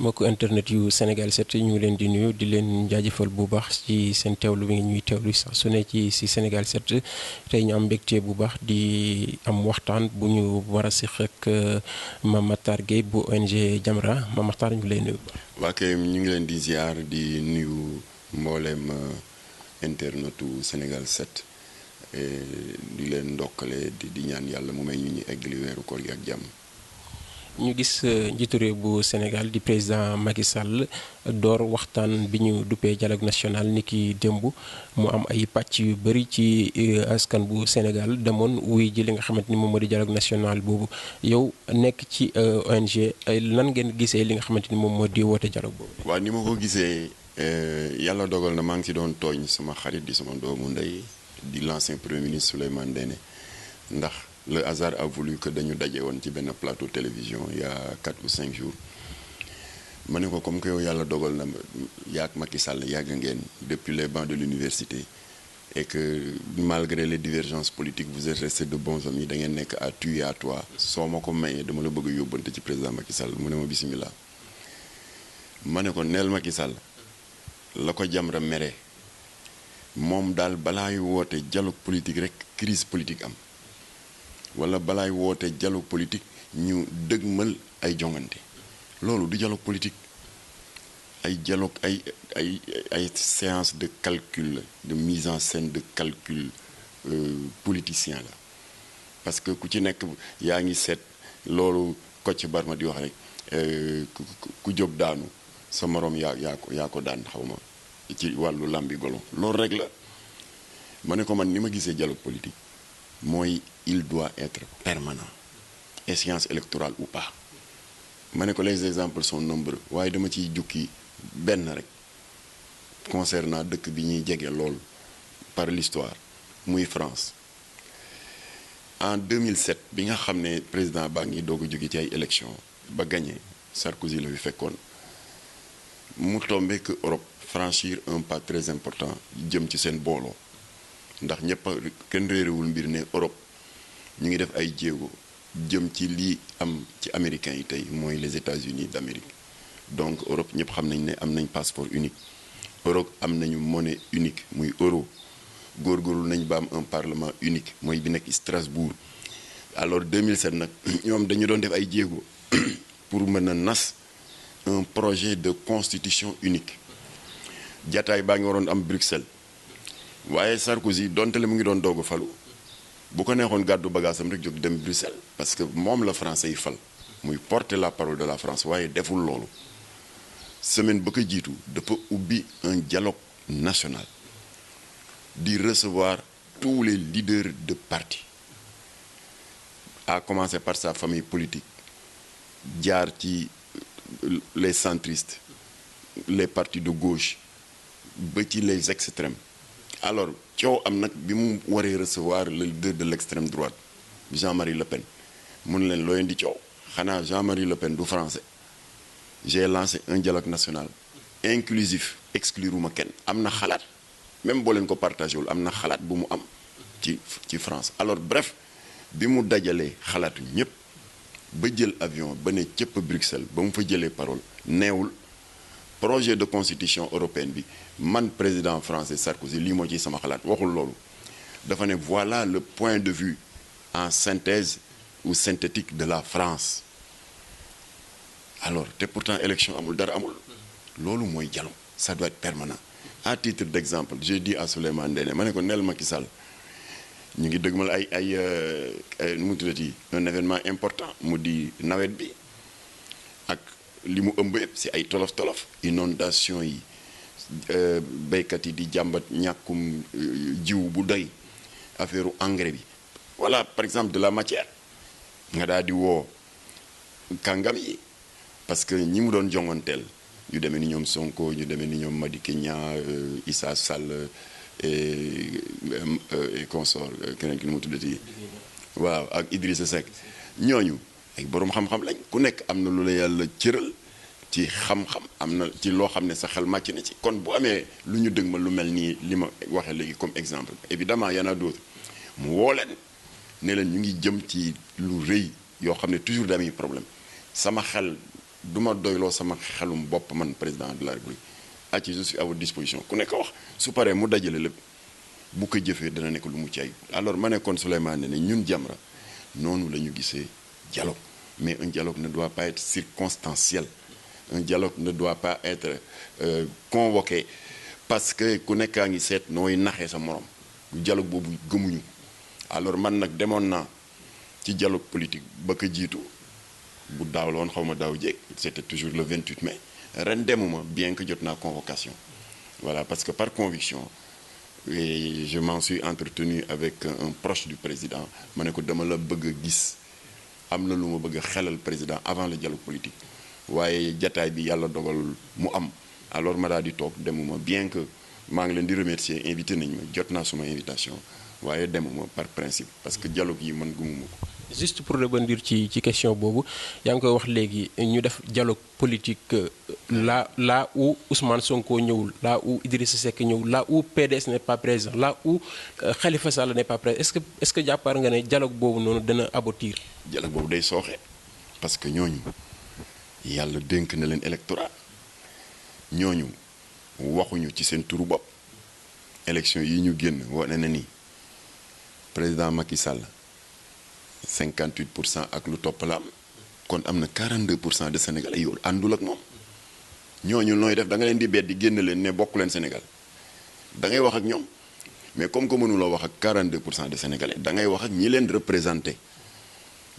mbokku internet yu Sénégal 7 ñu ngi leen di nuyu di leen jaajëfal bu baax ci seen teewlu bi ñuy teewlu sax su ne ci Sénégal 7 tey ñu am mbégte bu baax di am waxtaan bu ñu war a siq ak Mame Mactar Guèye bu ONG Jamra Mame Mactar ñu ngi lay nuyu. waa kay ñu ngi leen di ziar di nuyu mboolem internetu Sénégal 7 di leen ndokkale di ñaan yàlla mu may ñu eggali weeru koor gi ak jàmm. ñu gis njiitu réew bu Sénégal di président Macky Sall door waxtaan bi ñu duppee dialogue national ni ki démb mu am ay pàcc yu bëri ci askan bu Sénégal demoon wuy ji li nga xamante ni moom moo di dialogue national boobu yow nekk ci ONG lan ngeen gisee li nga xamante ni moom moo di woote dialogue boobu. waaw ni ma ko gisee yàlla dogal na maa ngi ci doon tooñ sama xarit di sama doomu ndey di l'ancien premier ministre Souleymane Ndéné ndax. Le hasard a voulu que dañu daje woon ci benn plateau télévision il y a 4 ou 5 jours ma ne ko comme que yow yàlla dogal na yaag Macky Sall yàgg ngeen depuis les bancs de l'université et que malgré les divergences politiques vous êtes restés de bons amis da ngeen nekk à tu et à toi soo ma ko mayee dama la bëgg a yóbbante ci président Macky Sall mu ne ma bismillah ma ne ko neel Macky Sall la ko Jamra mere moom daal balaay woote dialogue politique rek crise politique am wala balaay woote dialogue politique ñu dëgmal ay jongante loolu du dialogue politique ay dialogue ay séance de calcul de mise en scène de calcul politicien la parce que ku ci nekk yaa ngi seet loolu Kocc Barma di wax rek ku jóg daanu sa moroom yaa ko daan xaw ma ci wàllu làmbi golo loolu rek la ma ne ko man ni ma gisee dialogue politique mooy il doit être permanent échéance électorale ou pas ma ne ko les exemples sont nombreux waaye dama ciy jukki benn rek concernant dëkk bi ñuy jege lool par l'histoire muy France en 2007 bi nga xam ne président baa ngi doog a jóge ci ay élections ba gagné Sarkozy la fi fekkoon mu tombé que Europe franchir un pas très important jëm ci seen booloo ndax ñëpp kenn réerewul mbir ne Europe ñu ngi def ay jéego jëm ci lii am ci américains yi tey mooy les États-Unis d'Amérique donc Europe ñëpp xam nañ ne am nañ passeport unique Europe am nañu monnaie unique muy euro góorgóorlu nañ ba am un parlement unique mooy bi nekk Strasbourg alors 2007 nag ñoom dañu doon def ay jéego pour mën a nas un projet de constitution unique jataay baa ngi waroon am Bruxelles waaye Sarkozy donte le mu ngi doon doog a falu bu ko neexoon gàddu bagaasam rek jóg dem Bruxelles parce que moom la français yi fal muy porter la parole de la France waaye deful loolu semaine ba ko jiitu dafa ubbi un dialogue national di recevoir tous les leaders de parti à commencer par sa famille politique jaar ci les centristes les partis de gauche ba ci les extrêmes alors coow am nag bi mu waree recevoir le leader de l'extrême droite Jean-Marie Le Pen mun leen looy di coow xanaa Jean-Marie Le Pen du français j'ai lancé un dialogue national inclusif excluruma kenn am na xalaat même boo leen ko partagé wul am na xalaat bu mu am ci France alors bref bi mu dajalee xalaatu ñépp ba jël avion ba ne cëpp Bruxelles ba mu fa jëlee parole neewul projet de constitution européenne bi man président français Sarkozy lii moo ci sama xalaat waxul loolu dafa ne voilà le point de vue en synthèse ou synthétique de la France alors te pourtant élection amul dara amul loolu mooy dialogue ça doit être permanent à titre d'exemple j'ai dit à Souleymane Ndéné ma ne ko neel Macky Sall ñu ngi dëgmal ay nu mu tuddati un événement important mu di nawet bi ak li mu ëmb yëpp ci ay tolof-tolof inondation yi béykat yi di jàmbat ñàkkum jiw bu doy affaire engrais bi voilà par exemple de la matière nga daal di woo kàngam yi parce que ñi mu doon jonganteel ñu demee ni ñoom Sonko ñu demee ni ñoom Madické Niang Issa Sall et consort keneen ki nu mu tuddati waaw ak Idrissa Seck ñooñu ay boroom xam-xam lañ ku nekk am na lu la yàlla cëral ci xam-xam am na ci loo xam ne sa xel màcc na ci kon bu amee lu ñu dëg ma lu mel nii li ma waxee léegi comme exemple évidemment y en a d'autres mu woo leen ne leen ñu ngi jëm ci lu rëy yoo xam ne toujours damay problème sama xel du ma doyloo sama xelum bopp man président de la République acci je suis à votre disposition ku nekk wax su paree mu dajale lépp bu ko jëfee dana nekk lu mu ci ayib alors ma nekkoon Souleymane ne ñun Jamra noonu la ñu gisee dialogue mais un dialogue ne doit pas être circonstanciel un dialogue ne doit pas être convoqué parce que ku nekkaa ngi seet nooy naxee sa morom dialogue boobu gëmuñu alors man nag demoon naa ci dialogue politique ba ko jiitu bu daaw la woon xaw ma daaw jéeg c'était toujours le 28 mai ren demuma bien que jot naa convocation voilà parce que par conviction et je m'en suis entretenu avec un proche du président ma ne ko dama la bëgg a gis am na lu ma bëgg a xelal président avant le dialogue politique waaye jataay bi yàlla dogal mu am alors ma daal di toog demuma bien que maa ngi leen di remercier invité nañ ma jot naa suma invitation waaye demuma par principe parce que dialogue yi man gëmuma ko. Juste pour rebondir ci question boobu yaa ngi koy wax léegi ñu def dialogue politique là où Ousmane Sonko ñëwul là où Idrissa Seck ñëwul là où PDS n'est pas présent là où Khalifa Sall n'est pas présent est-ce que jàppaar nga ne dialogue boobu noonu dana aboutir. dialogue boobu day sooxe parce que ñooñu yàlla dénk na leen électorat ñooñu waxuñu ci seen turu bopp élection yi ñu génn wane na ni président Macky Sall 58% ak lu topp la am kon am na 42% de Sénégalais yow àndul ak moom ñooñu nooy def da nga leen di beddi génn leen ne bokk leen Sénégal da ngay wax ak ñoom mais comme que mënuloo wax ak 42% de Sénégalais da ngay wax ak ñi leen représenté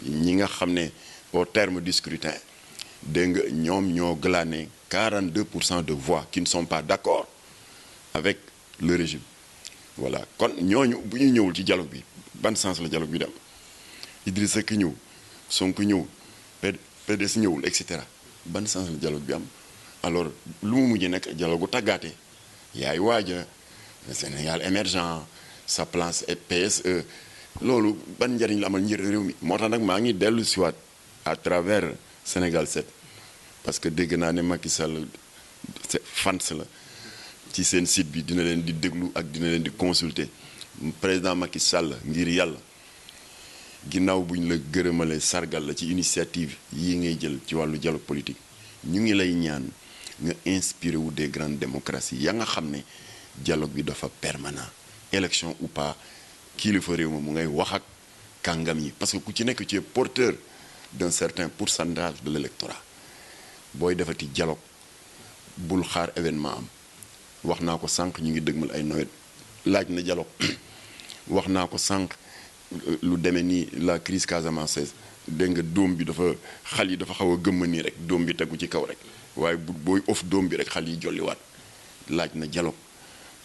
ñi nga xam ne au terme du scrutin dégg nga ñoom ñoo glané 42% de voix qui ne sont pas d'accord avec le régime voilà kon ñooñu bu ñu ñëwul ci dialogue bi ban sens la dialogue bi dem Idrissa Seck ñëw Sonko ñëw PDS ñëwul et cetera ban sens la dialogue bi am alors lu mu mujj nekk dialogue gu tàggaate yaay waaja Sénégal émergent sa place et PSE loolu ban njariñ la amal njëriñ réew mi moo tax nag maa ngi dellu siwaat à travers Sénégal 7 parce que dégg naa ne Macky Sall fans la ci seen site bi dina leen di déglu ak dina leen di consulter président Macky Sall ngir yàlla ginnaaw bu ñu la gërëmalee sargal la ci initiative yi ngay jël ci wàllu dialogue politique ñu ngi lay ñaan nga inspiré wu des grandes démocraties ya nga xam ne dialogue bi dafa permanent élection ou pas kilifa réew ma mu ngay wax ak kàngam yi parce que ku ci nekk ci porteur d'un certain pourcentage de l'électorat booy defati dialogue bul xaar événement am wax naa ko sànq ñu ngi dëgmal ay nawet laaj na dialogue wax naa ko sànq lu demee ni la crise casamançaise dégg nga doom bi dafa xal yi dafa xaw a gëmma nii rek doom bi tegu ci kaw rek waaye booy of doom bi rek xal yi jolliwaat laaj na dialogue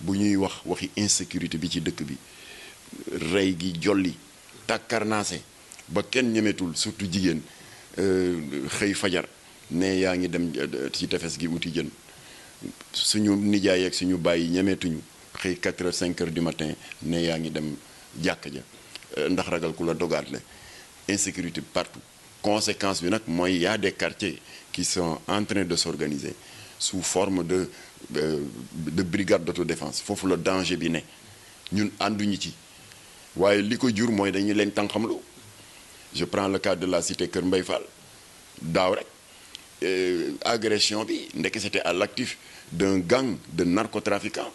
bu ñuy wax waxi insécurité bi ci dëkk bi rey gi jolli tàkkarnaase ba kenn ñemetul surtout jigéen xëy fajar ne yaa ngi dem ci tefes gi uti jën suñu nijaay ak suñu bàyyi ñemeetuñu xëy 4 heures 5 heures du matin ne yaa ngi dem jàkk ja ndax ragal ku la dogaat la insécurité partout conséquence bi nag mooy y a des quartiers qui sont en train de s'organiser sous forme de brigade d'autodéfense foofu la danger bi ne ñun ànduñu ci waaye li ko jur mooy dañu leen tànqamlu je prends le cas de la cité Kër Mbay Fall daaw rek agression bi ndekk c'était à l'actif d'un gang de narcotrafiquants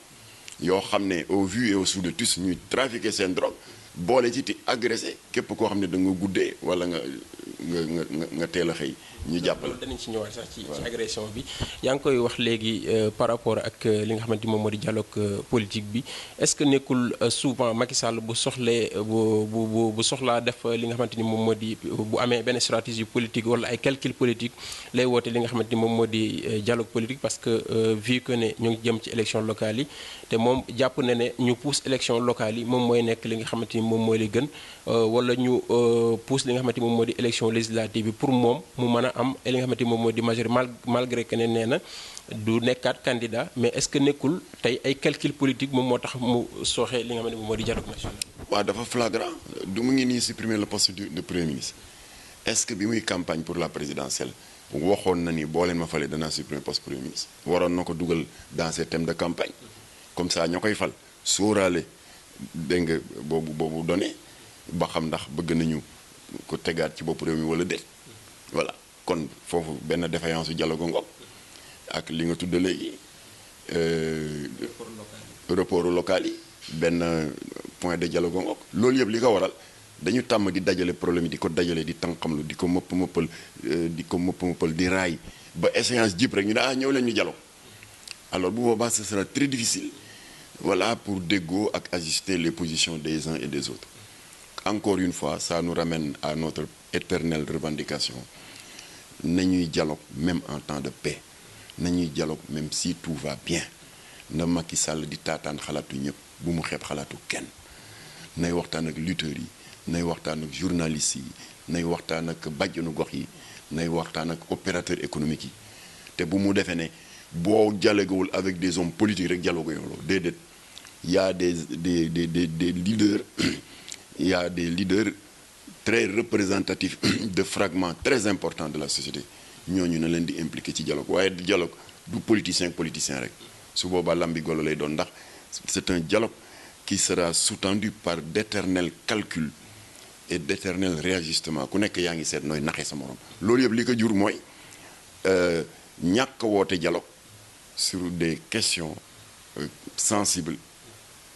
yoo xam ne au vu et au su de tous ñuy trafiquer seen drogue boole ci ti agressé képp koo xam ne da nga guddee wala nga teel a xëy ñu jàppale. danañ ci ñëwaat sax ci agression bi yaa ngi koy wax léegi par rapport ak li nga xamante ni moom moo di dialogue politique bi est-ce que nekkul souvent Macky Sall bu soxlee bu soxlaa def li nga xamante ni moom moo di bu amee benn stratégie politique wala ay calcul politique lay woote li nga xamante ni moom moo di dialogue politique parce que vu que ne ñu ngi jëm ci élection locale yi te moom jàpp na ne ñu pousse élection locale yi moom mooy nekk li nga xamante ni moom mooy li gën wala ñu pousse li nga xamante ni moom moo di élection législative bi pour moom mu mën a am li nga xamante ni moom moo di majorité malgré que ne nee na du nekkaat candidat mais est-ce que nekkul tey ay calcul politique moom moo tax mu sooxee li nga xamante ni moom moo di dialogue national. waaw dafa flagrant du mu ngi nii supprimer le poste de premier ministre est-ce que bi muy campagne pour la présidentielle waxoon na ni boo leen ma falee danaa supprimer poste premier ministre waroon na ko dugal dans ses thèmes de campagne comme ça ñoo koy fal sóoraale dégg nga boobu donné ba xam ndax bëgg nañu ko tegaat ci bopp réew mi wala déet voilà kon foofu benn défaillance su dialogue ngoog ak li nga tudd léegi report local yi benn point de dialogue ngoog loolu yëpp li ko waral dañu tàmm di dajale problème yi di ko dajale di tànqamlu di ko mëppal di raay ba échéance jip rek ñu ne ñëw leen ñu dialogue alors bu boobaa ce sera très difficile voilà pour déggoo ak ajuster les positions des uns et des autres encore une fois ça nous ramène à notre éternelle revendication nañuy dialogue même en temps de paix nañuy dialogue même si tout va bien na Macky Sall di taataan xalaatu ñëpp bu mu xeeb xalaatu kenn nay waxtaan ak lutteurs yi nay waxtaan ak journalistes yi nay waxtaan ak bàjjenu gox yi nay waxtaan ak opérateurs économiques yi te bu mu defee ne boo dialoguewul avec des hommes politiques rek dialogue yooloo déedéet y a des leaders il y a des leaders très représentatifs de fragments très importants de la société ñooñu na leen di impliqué ci dialogue waaye dialogue du politicien rek su boobaa lambi golo lay doon ndax c'est un dialogue qui sera sous-tendu par d'éternels calculs et d'éternels réajustements ku nekk yaa ngi seet nooy naxee sa morom loolu yëpp li ko jur mooy ñàkk woote dialogue sur des questions sensibles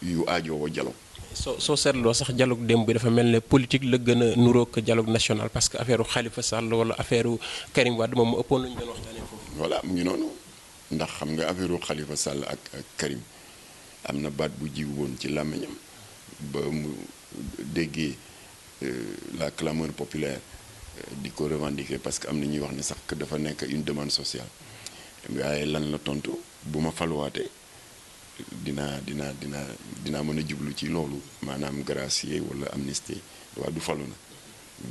yu aajowoo dialogue. soo seetloo sax dialogue démb bi dafa mel ne politique la gën a nuroog dialogue national parce que affaire Khalifa Sall wala affaire Karim Wade moom mu ëppoon lu ñu doon waxtaanee foofu. voilà mu ngi noonu ndax xam nga affaire Khalifa Sall ak Karim am na baat bu jiw woon ci làmmiñam ba mu déggee la clameur populaire di ko revendiquer parce que am na ñuy wax ne sax que dafa nekk une demande sociale waaye lan la tontu bu ma faluwaatee dinaa mën a jublu ci loolu maanaam gracier wala amnistie waaye du falu na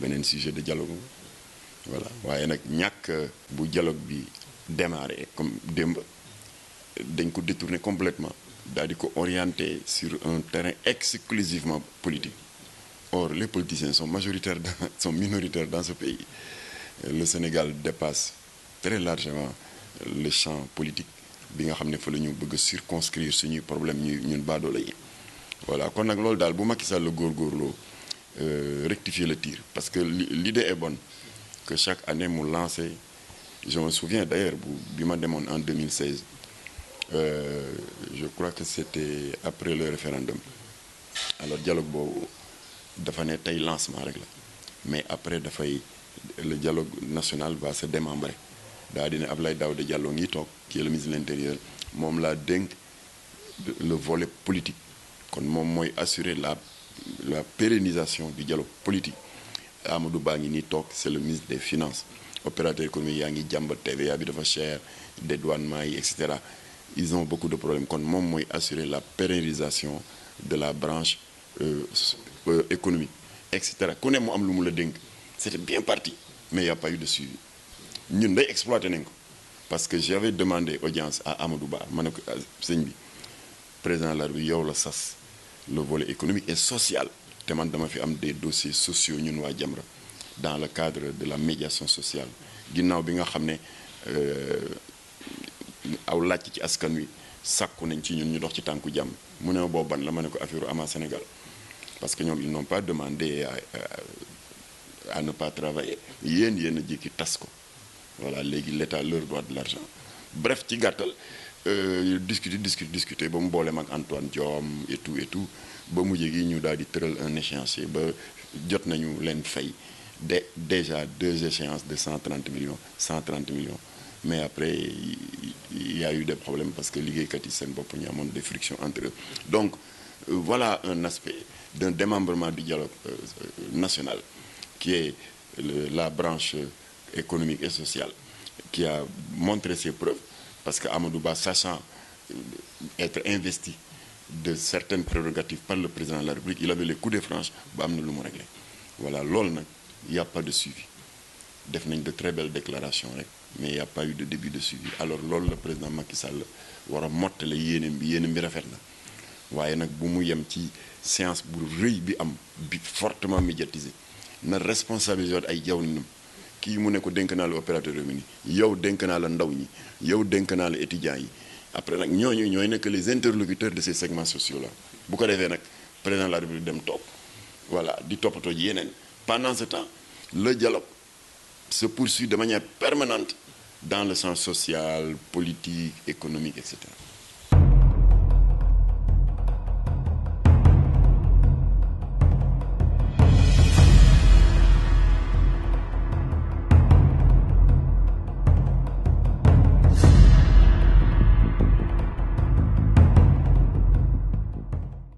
beneen sujet de dialogue voilà waaye nag ñàkk bu dialogue bi démarré comme démb dañ ko détourner complètement daal di ko orienter sur un terrain exclusivement politique. Or, les politiciens sont minoritaires dans ce pays. Le Sénégal dépasse très largement le champ politique bi nga xam ne fa la ñu bëgg a circonscrire suñuy problème ñun baadoola yi voilà kon nag loolu daal bu Macky Sall góorgóorloo rectifier le tir parce que l'idée est bonne que chaque année mu lancé je me souviens d'ailleurs bi ma demoon en 2016 je crois que c'était après le référendum alors dialogue boobu dafa ne tey lancement rek la mais après le dialogue national va se démembrer daa dina Abdoulaye Daouda Diallo ngi toog qui est le ministre de l'Intérieur moom laa dénk le volet politique kon moom mooy assurer la pérennisation du dialogue politique Amadou Ba ngi nii toog c'est le ministre des Finances opérateur économique yaa ngi jàmbat TVA bi dafa cher dédouanement yi etc. Ils ont beaucoup de problèmes kon moom mooy assurer la pérennisation de la branche économique etc. ku ne mu am lu mu la dénk c'était bien parti mais il y a pas eu de suivi ñun day exploité nañ ko parce que j'avais demandé audience à Amadou Ba ma ne ko sëñ bi président de la République yow la sas le volet économique et social te man dama fi am des dossiers sociaux ñun waa Jamra dans le cadre de la médiation sociale ginnaaw bi nga xam ne aw laaj ci askan wi sàkku nañ ci ñun ñu dox ci tànku jàmm mu ne boobu ban la ma ne ko affaire ama Sénégal parce que ñoom ils n'ont pas demandé à ne pas travailler yéen a jékki tas ko voilà léegi l'État leur doit de l'argent bref ci gàttal discuter ba mu booleem ak Antoine Diome et tout ba mujj gi ñu daal di tëral un échéancier ba jot nañu leen fay déjà 2 échéances de 130 millions mais après il y a eu des problèmes parce que liggéeykat yi seen bopp ñu amoon des frictions entre eux donc voilà un aspect d'un démembrement du dialogue national qui est la branche économique et sociale qui a montré ses preuves parce que Amadou Ba sachant être investi de certaines prérogatives par le président de la République il avait les coups de franche ba am na lu mu réglé voilà loolu nag il y a pas de suivi def nañ de très belles déclarations rek mais il y a pas eu de début de suivi alors loolu le président Macky Sall war a mottale yéenam bi rafet na waaye nag bu mu yem ci séance bu rëy bi am bi fortement médiatisé na responsabiliser ay jaww kii mu ne ko dénk naa la opérateur économique yow dénk naa la ndaw ñi yow dénk naa la étudiants yi après nag ñooy nekk les interlocuteurs de ces segments sociaux là bu ko defee nag président de la République dem toog voilà di toppatoo ji yeneen pendant ce temps le dialogue se poursuit de manière permanente dans le sens social, politique, économique, etc.